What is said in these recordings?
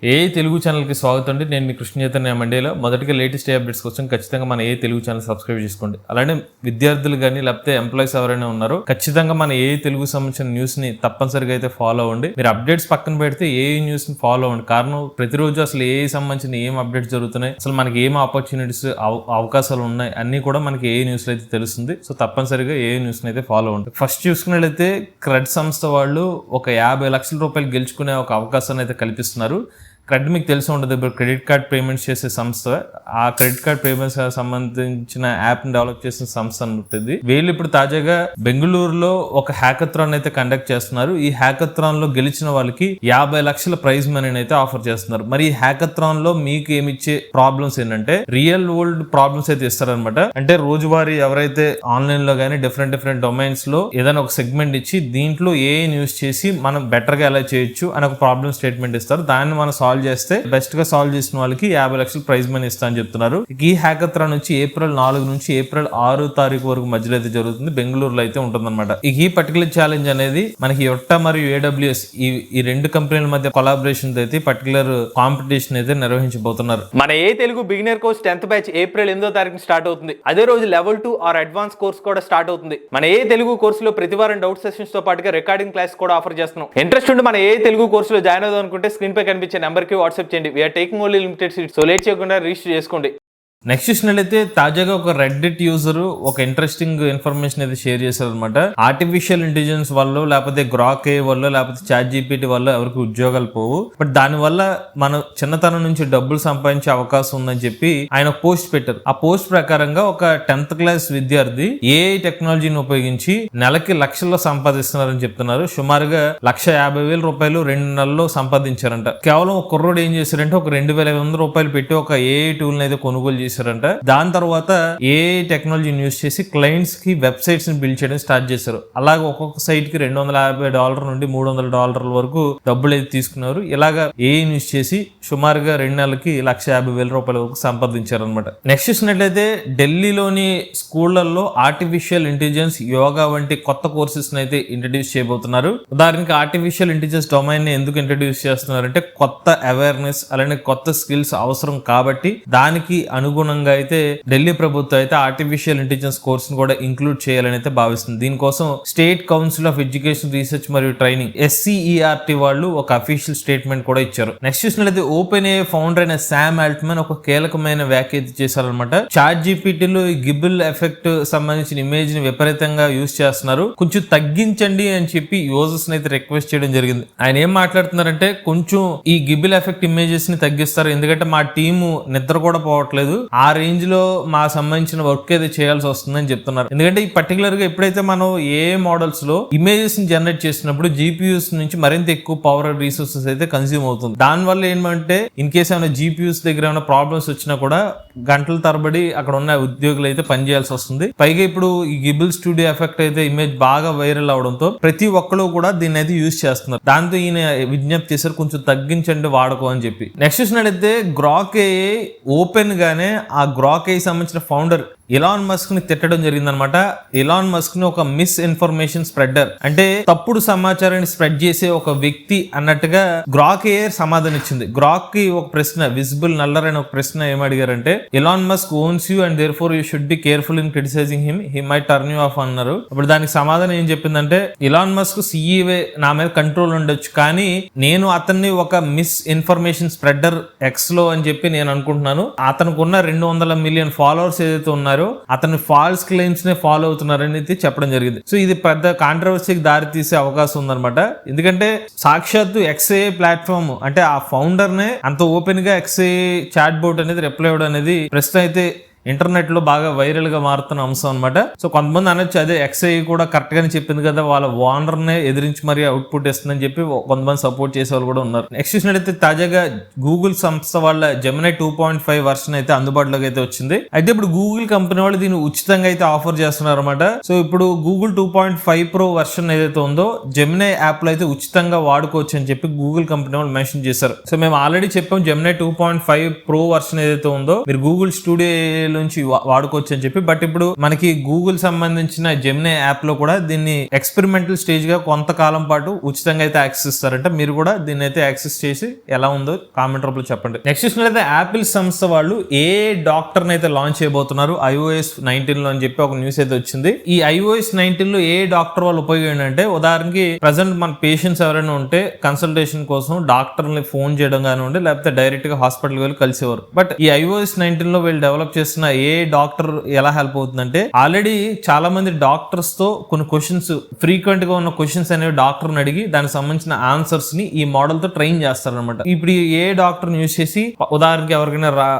తెలుగు ఛానల్కి స్వాగతం అండి. నేను మీ కృష్ణ చైతన్య మండేలో మొదటిగా లేటెస్ట్ అప్డేట్స్ కోసం ఖచ్చితంగా మన తెలుగు ఛానల్ సబ్స్క్రైబ్ చేసుకోండి. అలానే విద్యార్థులు కానీ లేకపోతే ఎంప్లాయీస్ ఎవరైనా ఉన్నారో ఖచ్చితంగా మన తెలుగు సంబంధించిన న్యూస్ ని తప్పనిసరిగా అయితే ఫాలో అవ్వండి. మీరు అప్డేట్స్ పక్కన పెడితే న్యూస్ ని ఫాలో అవ్వండి. కారణం ప్రతిరోజు అసలు సంబంధించిన ఏం అప్డేట్స్ జరుగుతున్నాయి, అసలు మనకి ఏం ఆపర్చునిటీస్ అవకాశాలు ఉన్నాయి అన్ని కూడా మనకి న్యూస్ లో అయితే తెలుస్తుంది. సో తప్పనిసరిగా న్యూస్ ని అయితే ఫాలో అవ్వండి. ఫస్ట్ చూసుకున్నట్లయితే క్రెడ్ సంస్థ వాళ్ళు ఒక 50 లక్షల రూపాయలు గెలుచుకునే ఒక అవకాశాన్ని అయితే కల్పిస్తున్నారు. క్రెడ్ మీకు తెలిసి ఉంటుంది, ఇప్పుడు క్రెడిట్ కార్డ్ పేమెంట్స్ చేసే సంస్థ. ఆ క్రెడిట్ కార్డ్ పేమెంట్స్ సంబంధించిన యాప్ ని డెవలప్ చేసిన సంస్థ ఉంటుంది. వీళ్ళు ఇప్పుడు తాజాగా బెంగళూరులో ఒక హ్యాకథాన్ అయితే కండక్ట్ చేస్తున్నారు. ఈ హ్యాకథాన్ లో గెలిచిన వాళ్ళకి 50 లక్షల ప్రైజ్ మనీని అయితే ఆఫర్ చేస్తున్నారు. మరి ఈ హ్యాకథాన్ లో మీకు ఏమిచ్చే ప్రాబ్లమ్స్ ఏంటంటే రియల్ వరల్డ్ ప్రాబ్లమ్స్ అయితే ఇస్తారనమాట. అంటే రోజువారీ ఎవరైతే ఆన్లైన్ లో గానీ డిఫరెంట్ డొమైన్స్ లో ఏదైనా ఒక సెగ్మెంట్ ఇచ్చి దీంట్లో న్యూస్ చేసి మనం బెటర్ గా ఎలా చేయొచ్చు అని ఒక ప్రాబ్లమ్ స్టేట్మెంట్ ఇస్తారు. దాన్ని మనం సాల్వ్ చేస్తే బెస్ట్ గా సాల్వ్ చేసిన వాళ్ళకి 50 లక్షల ప్రైజ్ మనీ ఇస్తా అని చెప్తున్నారు. ఈ హ్యాకథాన్ నుంచి ఏప్రిల్ 4 నుంచి ఏప్రిల్ 6 తారీఖు వరకు మధ్యలో అయితే జరుగుతుంది. బెంగళూరులో అయితే ఉంటుందన్నమాట. ఈ పర్టికులర్ ఛాలెంజ్ అనేది మనకి యొట్టా మరియు AWS ఈ రెండు కంపెనీల మధ్య కొలాబరేషన్ అయితే పర్టికులర్ కాంపిటీషన్ అయితే నిర్వహించబోతున్నారు. మన Telugu beginner course 10th batch April 8వ తారీఖు స్టార్ట్ అవుతుంది. అదే రోజు లెవెల్ 2 ఆర్ అడ్వాన్స్ కోర్స్ కూడా స్టార్ట్ అవుతుంది. మన తెలుగు కోర్సులో ప్రతి వారం డౌట్ సెషన్స్ తో పాటుగా రికార్డింగ్ క్లాస్ కూడా ఆఫర్ చేస్తున్నాం. ఇంట్రెస్ట్ ఉండి మన తెలుగు కోర్సులో జాయిన్ అవుదాం అనుకుంటే స్క్రీన్ పై కనిపించే నెంబర్ కి వాట్సాప్ చేయండి. We're taking only limited seats. So late చేయకుండా రిజిస్టర్ చేసుకోండి. నెక్స్ట్ చూసినట్లయితే తాజాగా ఒక రెడ్డిట్ యూజర్ ఒక ఇంట్రెస్టింగ్ ఇన్ఫర్మేషన్ అయితే షేర్ చేశారు అనమాట. ఆర్టిఫిషియల్ ఇంటెలిజెన్స్ వల్ల లేకపోతే గ్రాక్ వల్ల లేకపోతే చాట్ జీపీటీ వల్ల ఎవరికి ఉద్యోగాలు పోవు, బట్ దాని వల్ల మనం చిన్నతనం నుంచి డబ్బులు సంపాదించే అవకాశం ఉందని చెప్పి ఆయన పోస్ట్ పెట్టారు. ఆ పోస్ట్ ప్రకారంగా ఒక 10th క్లాస్ విద్యార్థి AI టెక్నాలజీని ఉపయోగించి నెలకి లక్షల్లో సంపాదిస్తున్నారని చెప్తున్నారు. సుమారుగా 1,50,000 రూపాయలు 2 నెలల్లో సంపాదించారంట. కేవలం ఒక కుర్రోడు ఏం చేశారంటే ఒక 2,500 రూపాయలు పెట్టి ఒక AI టూల్ అయితే కొనుగోలు చేశారంట. దాని తర్వాత AI టెక్నాలజీని యూజ్ చేసి క్లయింట్స్ కి వెబ్సైట్స్ ని బిల్డ్ చేయడం స్టార్ట్ చేశారు. అలాగే ఒక్కొక్క సైట్ కి $250 నుండి $300 వరకు డబ్బులు అయితే తీసుకున్నారు. ఇలాగా AI యూజ్ చేసి సుమారుగా 2 నెలలకి 1,50,000 రూపాయల వరకు సంపాదించారు అనమాట. నెక్స్ట్ చూసినట్లయితే ఢిల్లీలోని స్కూళ్లలో ఆర్టిఫిషియల్ ఇంటెలిజెన్స్, యోగా వంటి కొత్త కోర్సెస్ అయితే ఇంట్రడ్యూస్ చేయబోతున్నారు. ఉదాహరణకి ఆర్టిఫిషియల్ ఇంటెలిజెన్స్ డొమైన్ ని ఎందుకు ఇంట్రడ్యూస్ చేస్తున్నారంటే కొత్త అవేర్నెస్ అలానే కొత్త స్కిల్స్ అవసరం కాబట్టి దానికి అనుగుణంగా అయితే ఢిల్లీ ప్రభుత్వం అయితే ఆర్టిఫిషియల్ ఇంటెలిజెన్స్ కోర్స్ ని కూడా ఇంక్లూడ్ చేయాలని అయితే భావిస్తుంది. దీనికోసం state council of education research మరియు ట్రైనింగ్ SCERT వాళ్ళు ఒక అఫీషియల్ స్టేట్మెంట్ కూడా ఇచ్చారు. నెక్స్ట్ చూసినట్లయితే ఓపెన్ AI ఫౌండర్ అయిన శామ్ ఆల్ట్మన్ ఒక కీలకమైన వ్యాఖ్య చేశారనమాట. చాట్ జీపీటీలో ఈ గిబుల్ ఎఫెక్ట్ సంబంధించిన ఇమేజ్ ని విపరీతంగా యూజ్ చేస్తున్నారు, కొంచెం తగ్గించండి అని చెప్పి యూజర్స్ అయితే రిక్వెస్ట్ చేయడం జరిగింది. ఆయన ఏం మాట్లాడుతున్నారంటే కొంచెం ఈ గిబుల్ ఎఫెక్ట్ ఇమేజెస్ ని తగ్గిస్తారు, ఎందుకంటే మా టీము నిద్ర కూడా పోవట్లేదు, ఆ రేంజ్ లో మా సంబంధించిన వర్క్ అయితే చేయాల్సి వస్తుందని చెప్తున్నారు. ఎందుకంటే ఈ పర్టికులర్ గా ఎప్పుడైతే మనం మోడల్స్ లో ఇమేజెస్ ని జనరేట్ చేసినప్పుడు GPUs నుంచి మరింత ఎక్కువ పవర్ రిసోర్సెస్ అయితే కన్స్యూమ్ అవుతుంది. దాని వల్ల ఏంటంటే ఇన్ కేసు ఏమైనా GPUs దగ్గర ఏమైనా ప్రాబ్లమ్స్ వచ్చినా కూడా గంటల తరబడి అక్కడ ఉన్న ఉద్యోగులు అయితే పనిచేయాల్సి వస్తుంది. పైగా ఇప్పుడు ఈ గిబుల్ స్టూడియో ఎఫెక్ట్ అయితే ఇమేజ్ బాగా వైరల్ అవడంతో ప్రతి ఒక్కరు కూడా దీన్ని అయితే యూజ్ చేస్తున్నారు. దాంతో ఈయన విజ్ఞప్తి చేశారు కొంచెం తగ్గించండి వాడుకో అని చెప్పి. నెక్స్ట్ చూసినట్లయితే గ్రాక్ AI ఓపెన్ గానే ఆ గ్రాక్ AI సంబంధించిన ఫౌండర్ ఎలాన్ మస్క్ ని తిట్టడం జరిగిందనమాట. ఎలాన్ మస్క్ ని ఒక మిస్ ఇన్ఫర్మేషన్ స్ప్రెడర్, అంటే తప్పుడు సమాచారాన్ని స్ప్రెడ్ చేసే ఒక వ్యక్తి అన్నట్టుగా గ్రాక్ AI సమాధానం ఇచ్చింది. గ్రాక్ కి ఒక ప్రశ్న, విజిబుల్ నల్లర్ అని ఒక ప్రశ్న ఏమడిగారంటే Elon Musk owns you and therefore you should be careful in criticising him, he might turn you off అన్నారు. ఇప్పుడు దానికి సమాధానం ఏం చెప్పిందంటే ఎలాన్ మస్క్ CEO నా మీద కంట్రోల్ ఉండొచ్చు, కానీ నేను అతన్ని ఒక మిస్ ఇన్ఫర్మేషన్ స్ప్రెడర్ X లో అని చెప్పి నేను అనుకుంటున్నాను. అతనికి ఉన్న 200 మిలియన్ ఫాలోవర్స్ ఏదైతే ఉన్నారో అతను ఫాల్స్ క్లెయిమ్స్ నే ఫాలో అవుతున్నారని చెప్పడం జరిగింది. సో ఇది పెద్ద కాంట్రవర్సీకి దారి తీసే అవకాశం ఉందన్నమాట. ఎందుకంటే సాక్షాత్తు XAI ప్లాట్ఫామ్ అంటే ఆ ఫౌండర్ నే అంత ఓపెన్ గా XAI చాట్ బోట్ అనేది రిప్లై ఇవ్వడం అనేది ప్రస్తుతం అయితే ఇంటర్నెట్ లో బాగా వైరల్ గా మారుతున్న అంశం అనమాట. సో కొంతమంది అనొచ్చు అదే XAI కూడా కరెక్ట్ గానే చెప్పింది కదా, వాళ్ళ ఓనర్ నే ఎదిరించి మరి అవుట్పుట్ ఇస్తుందని చెప్పి కొంతమంది సపోర్ట్ చేసే వాళ్ళు కూడా ఉన్నారు. నెక్స్ట్ చూసినట్లయితే తాజాగా గూగుల్ సంస్థ వాళ్ళ Gemini 2.5 వర్షన్ అయితే అందుబాటులోకి అయితే వచ్చింది. అయితే ఇప్పుడు గూగుల్ కంపెనీ వాళ్ళు దీన్ని ఉచితంగా అయితే ఆఫర్ చేస్తున్నారు అనమాట. సో ఇప్పుడు గూగుల్ 2.5 Pro వర్షన్ ఏదైతే ఉందో Gemini యాప్ లో అయితే ఉచితంగా వాడుకోవచ్చు అని చెప్పి గూగుల్ కంపెనీ వాళ్ళు మెన్షన్ చేశారు. సో మేము ఆల్రెడీ చెప్పాం Gemini 2.5 Pro వర్షన్ ఏదైతే ఉందో మీరు గూగుల్ స్టూడియో నుంచి వాడుకోవచ్చు అని చెప్పి. బట్ ఇప్పుడు మనకి గూగుల్ సంబంధించిన జెమినీ యాప్ లో కూడా దీన్ని ఎక్స్పెరిమెంటల్ స్టేజ్ గా కొంతకాలం పాటు ఉచితంగా అయితే యాక్సెస్ ఇస్తారంట. మీరు కూడా దీన్ని అయితే యాక్సెస్ చేసి ఎలా ఉందో కామెంట్ రూపంలో చెప్పండి. నెక్స్ట్ చూసినట్లయితే యాపిల్ సంస్థ వాళ్ళు ఏ డాక్టర్ అయితే లాంచ్ చేయబోతున్నారు iOS 19 లో అని చెప్పి ఒక న్యూస్ అయితే వచ్చింది. ఈ iOS 19 లో ఏ డాక్టర్ వాళ్ళు ఉపయోగం ఏంటంటే, ఉదాహరణకి ప్రజెంట్ మన పేషెంట్స్ ఎవరైనా ఉంటే కన్సల్టేషన్ కోసం డాక్టర్ ని ఫోన్ చేయడం కానివ్వండి, లేకపోతే డైరెక్ట్ గా హాస్పిటల్ వెళ్ళి కలిసేవారు. బట్ ఈ iOS 19 లో వీళ్ళు డెవలప్ చేస్తున్న ఏ డాక్టర్ ఎలా హెల్ప్ అవుతుందంటే, ఆల్రెడీ చాలా మంది డాక్టర్స్ తో కొన్ని క్వశ్చన్స్ ఫ్రీక్వెంట్ గా ఉన్న క్వశ్చన్స్ అనేవి డాక్టర్ ని అడిగి దానికి సంబంధించిన ఆన్సర్స్ ని ఈ మోడల్ తో ట్రైన్ చేస్తారనమాట. ఇప్పుడు ఏ డాక్టర్ యూజ్ చేసి ఉదాహరణకి ఎవరికైనా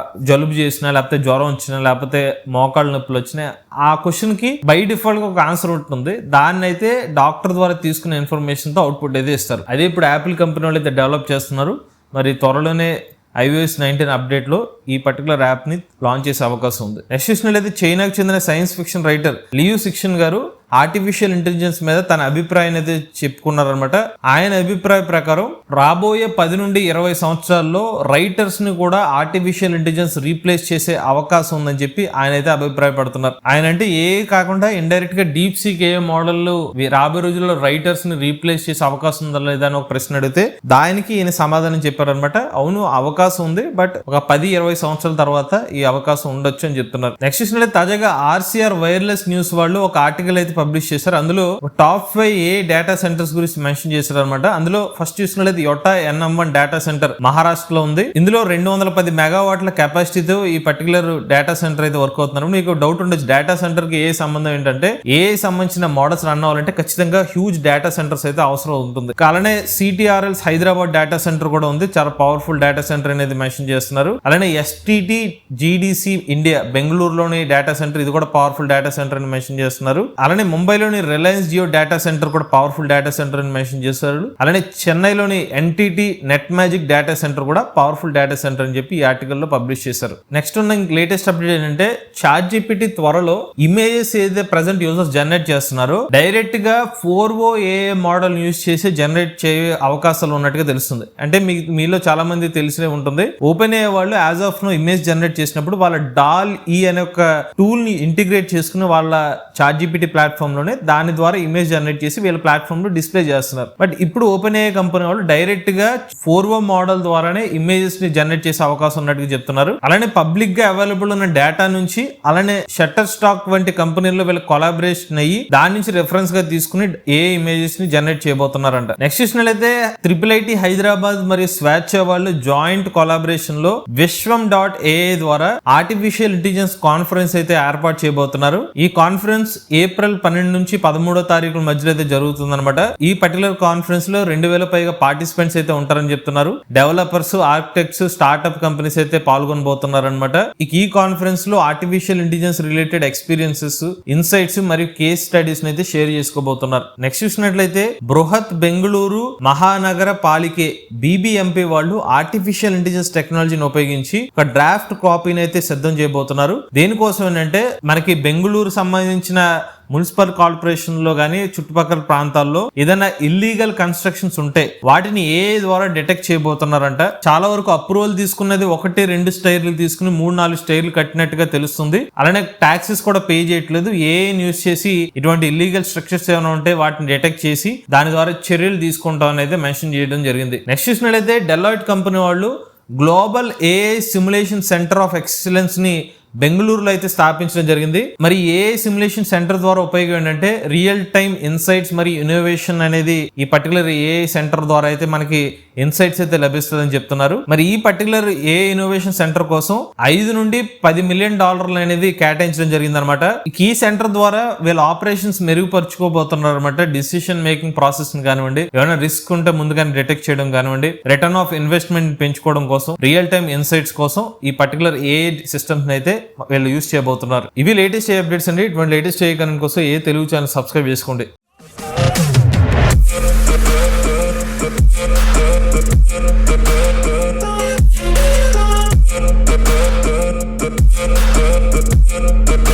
జలుబు చేసినా, లేకపోతే జ్వరం వచ్చినా, లేకపోతే మోకాళ్ళ నొప్పులు వచ్చినా, ఆ క్వశ్చన్ కి బై డిఫాల్ట్ గా ఒక ఆన్సర్ ఉంటుంది. దాన్ని అయితే డాక్టర్ ద్వారా తీసుకున్న ఇన్ఫర్మేషన్ తో అవుట్పుట్ అయితే ఇస్తారు. అదే ఇప్పుడు యాపిల్ కంపెనీ వాళ్ళు అయితే డెవలప్ చేస్తున్నారు. మరి త్వరలోనే iOS 19 అప్డేట్ లో ఈ పర్టికులర్ యాప్ ని లాంచ్ చేసే అవకాశం ఉంది. నెక్స్ట్ చూసినట్లయితే చైనాకు చెందిన సైన్స్ ఫిక్షన్ రైటర్ లియు సిక్షన్ గారు ఆర్టిఫిషియల్ ఇంటెలిజెన్స్ మీద తన అభిప్రాయాన్ని అయితే చెప్పుకున్నారనమాట. ఆయన అభిప్రాయ ప్రకారం రాబోయే 10 నుండి 20 సంవత్సరాల్లో రైటర్స్ ని కూడా ఆర్టిఫిషియల్ ఇంటెలిజెన్స్ రీప్లేస్ చేసే అవకాశం ఉందని చెప్పి ఆయన అయితే అభిప్రాయపడుతున్నారు. ఆయన అంటే ఏ కాకుండా ఇండైరెక్ట్ గా డీప్ సీక్ ఏ మోడల్ రాబోయే రోజుల్లో రైటర్స్ ని రీప్లేస్ చేసే అవకాశం ఉందా లేదా అని ఒక ప్రశ్న అడిగితే దానికి ఈయన సమాధానం చెప్పారనమాట. అవును, అవకాశం ఉంది, బట్ ఒక 10-20 సంవత్సరాల తర్వాత ఈ అవకాశం ఉండొచ్చు అని చెప్తున్నారు. నెక్స్ట్ చూసినట్లయితే తాజాగా RCR వైర్లెస్ న్యూస్ వాళ్ళు ఒక ఆర్టికల్ అయితే పబ్లిష్ చేశారు. అందులో టాప్ 5 ఏ డేటా సెంటర్స్ గురించి మెన్షన్ చేశారు అనమాట. అందులో ఫస్ట్ చూసినట్లయితే యోటా NM1 డేటా సెంటర్ మహారాష్ట్రలో ఉంది. ఇందులో 210 మెగావాట్ల కెపాసిటీతో ఈ పర్టికులర్ డేటా సెంటర్ అయితే వర్క్ అవుతున్నారు. మీకు డౌట్ ఉండొచ్చు, డేటా సెంటర్ కి ఏ సంబంధం ఏంటంటే, ఏ సంబంధించిన మోడల్స్ రన్ అవ్వాలంటే ఖచ్చితంగా హ్యూజ్ డేటా సెంటర్స్ అయితే అవసరం ఉంటుంది. అలానే CTRLs హైదరాబాద్ డేటా సెంటర్ కూడా ఉంది, చాలా పవర్ఫుల్ డేటా సెంటర్ అనేది మెన్షన్ చేస్తున్నారు. అలానే STT GDC ఇండియా బెంగళూరులోని డేటా సెంటర్, ఇది కూడా పవర్ఫుల్ డేటా సెంటర్ అని మెన్షన్ చేస్తున్నారు. అలానే ముంబైలోని రిలయన్స్ జియో డేటా సెంటర్ కూడా పవర్ఫుల్ డేటా సెంటర్ అని మెన్షన్ చేశారు. అలానే చెన్నైలోని NTT net magic data centre కూడా పవర్ఫుల్ డేటా సెంటర్ అని చెప్పి ఈ ఆర్టికల్ లో పబ్లిష్ చేశారు. నెక్స్ట్ ఉన్న లేటెస్ట్ అప్డేట్ ఏంటంటే, ChatGPT త్వరలో ఇమేజెస్ ఏదైతే ప్రెసెంట్ యూజర్స్ జనరేట్ చేస్తున్నారో డైరెక్ట్ గా 4o AI మోడల్ యూజ్ చేసి జనరేట్ చేయ అవకాశాలు ఉన్నట్టుగా తెలుస్తుంది. అంటే మీలో చాలా మంది తెలిసే ఉంటుంది, ఓపెన్ AI వాళ్ళు as of now image generate చేసినప్పుడు వాళ్ళ DALL-E అనే ఒక టూల్ ని ఇంటిగ్రేట్ చేసుకుని వాళ్ళ ChatGPT ప్లాట్ఫామ్ లోనే దాని ద్వారా ఇమేజ్ జనరేట్ చేసి వీళ్ళ ప్లాట్ఫామ్ లో డిస్ప్లే చేస్తున్నారు. బట్ ఇప్పుడు ఓపెన్ AI కంపెనీ వాళ్ళు డైరెక్ట్ గా 4o మోడల్ ద్వారానే ఇమేజెస్ ని జనరేట్ చేసే అవకాశం ఉన్నట్టుగా చెప్తున్నారు. అలానే పబ్లిక్ గా అవైలబుల్ ఉన్న డేటా నుంచి, అలానే షట్టర్ స్టాక్ వంటి కంపెనీల్లో వీళ్ళ కొలాబరేషన్ అయ్యి దాని నుంచి రెఫరెన్స్ గా తీసుకుని ఏ ఇమేజెస్ ని జనరేట్ చేయబోతున్నారంట. నెక్స్ట్ చూసినట్లయితే IIIT హైదరాబాద్ మరియు స్వేచ్ఛ వాళ్ళు జాయింట్ కొలాబరేషన్ లో Vishwam.ai ద్వారా ఆర్టిఫిషియల్ ఇంటెలిజెన్స్ కాన్ఫరెన్స్ అయితే ఏర్పాటు చేయబోతున్నారు. ఈ కాన్ఫరెన్స్ ఏప్రిల్ 12 నుంచి 13వ తారీఖుల మధ్యలో అయితే జరుగుతుంది అనమాట. ఈ పర్టికులర్ కాన్ఫరెన్స్ లో 2000 పైగా పార్టిసిపెంట్స్ అయితే ఉంటారని చెప్తున్నారు. డెవలపర్స్, ఆర్కిటెక్ట్స్, స్టార్ట్అప్ కంపెనీస్ అయితే పాల్గొనబోతున్నారు అనమాట. ఈ కాన్ఫరెన్స్ లో artificial intelligence related experiences, insights మరియు కేస్ స్టడీస్ అయితే షేర్ చేసుకోబోతున్నారు. నెక్స్ట్ చూసినట్లయితే బృహత్ బెంగళూరు మహానగర పాలికే BBMP వాళ్ళు ఆర్టిఫిషియల్ ఇంటెలిజెన్స్ టెక్నాలజీని ఉపయోగించి ఒక డ్రాఫ్ట్ కాపీని అయితే సిద్ధం చేయబోతున్నారు. దేనికోసం ఏంటంటే, మనకి బెంగళూరు సంబంధించిన మున్సిపల్ కార్పొరేషన్ లో గానీ చుట్టుపక్కల ప్రాంతాల్లో ఏదైనా ఇల్లీగల్ కన్స్ట్రక్షన్స్ ఉంటే వాటిని AI ద్వారా డిటెక్ట్ చేయబోతున్నారంట. చాలా వరకు అప్రూవల్ తీసుకున్నది 1-2 స్టైర్లు తీసుకుని 3-4 స్టైర్లు కట్టినట్టుగా తెలుస్తుంది. అలానే టాక్సెస్ కూడా పే చేయట్లేదు. AI యూజ్ చేసి ఇటువంటి ఇల్లీగల్ స్ట్రక్చర్స్ ఏమైనా ఉంటే వాటిని డిటెక్ట్ చేసి దాని ద్వారా చర్యలు తీసుకుంటాం అనేది మెన్షన్ చేయడం జరిగింది. నెక్స్ట్ చూసినట్లయితే డెలాయిట్ కంపెనీ వాళ్ళు global AI simulation centre of excellence ని బెంగళూరులో అయితే స్థాపించడం జరిగింది. మరి AI సిమ్యులేషన్ సెంటర్ ద్వారా ఉపయోగం ఏంటంటే, రియల్ టైమ్ ఇన్సైట్స్ మరియు ఇన్నోవేషన్ అనేది ఈ పర్టికులర్ AI సెంటర్ ద్వారా అయితే మనకి ఇన్సైట్స్ అయితే లభిస్తుందని చెప్తున్నారు. మరి ఈ పర్టికులర్ AI ఇన్నోవేషన్ సెంటర్ కోసం $5 నుండి $10 మిలియన్ అనేది కేటాయించడం జరిగింది అనమాట. ఈ సెంటర్ ద్వారా వీళ్ళ ఆపరేషన్స్ మెరుగుపరుచుకోబోతున్నారు అనమాట. డిసిషన్ మేకింగ్ ప్రాసెస్ కానివ్వండి, ఏమైనా రిస్క్ ఉంటే ముందుగానే డిటెక్ట్ చేయడం కానివ్వండి, రిటర్న్ ఆఫ్ ఇన్వెస్ట్మెంట్ పెంచుకోవడం కోసం, రియల్ టైమ్ ఇన్సైట్స్ కోసం ఈ పర్టికులర్ AI సిస్టమ్స్ అయితే వీళ్ళు యూజ్ చేయబోతున్నారు. ఇవి లేటెస్ట్ అప్డేట్స్ అండి. ఇటువంటి లేటెస్ట్ కరెంట్ కోసం ఏ తెలుగు ఛానల్ సబ్స్క్రైబ్ చేసుకోండి. Thank you.